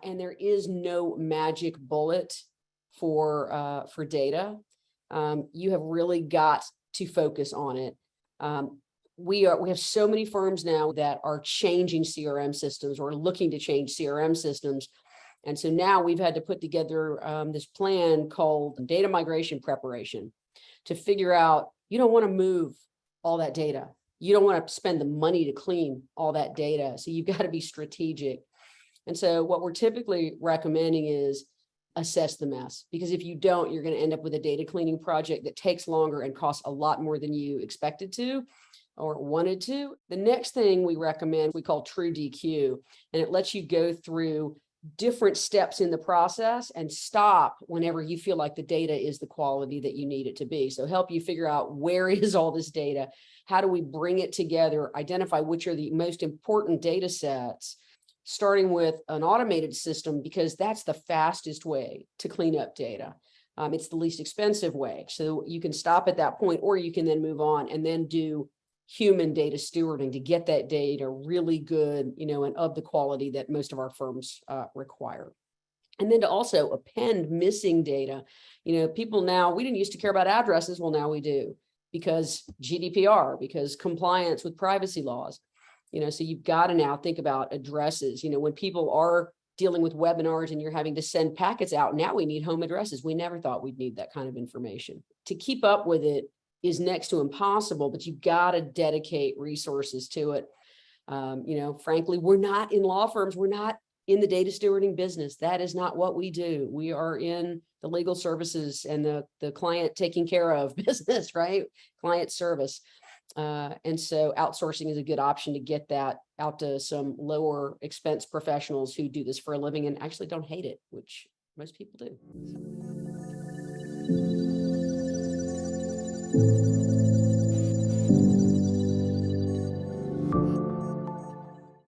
And there is no magic bullet for data. You have really got to focus on it. We have so many firms now that are changing CRM systems or looking to change CRM systems. And so now we've had to put together this plan called data migration preparation to figure out, you don't want to move all that data. You don't want to spend the money to clean all that data. So you've got to be strategic. And so what we're typically recommending is assess the mess, because if you don't, you're going to end up with a data cleaning project that takes longer and costs a lot more than you expected to or wanted to. The next thing we recommend, we call True DQ, and it lets you go through different steps in the process and stop whenever you feel like the data is the quality that you need it to be. So help you figure out, where is all this data? How do we bring it together? Identify which are the most important data sets, starting with an automated system, because that's the fastest way to clean up data. It's the least expensive way. So you can stop at that point, or you can then move on and then do human data stewarding to get that data really good, and of the quality that most of our firms require. And then to also append missing data. People now, we didn't used to care about addresses. Well, now we do, because GDPR, because compliance with privacy laws. So you've got to now think about addresses. When people are dealing with webinars and you're having to send packets out, now we need home addresses. We never thought we'd need that kind of information. To keep up with it is next to impossible, but you've got to dedicate resources to it. Frankly, we're not in law firms. We're not in the data stewarding business. That is not what we do. We are in the legal services and the client taking care of business, right? Client service. And so outsourcing is a good option to get that out to some lower expense professionals who do this for a living and actually don't hate it, which most people do.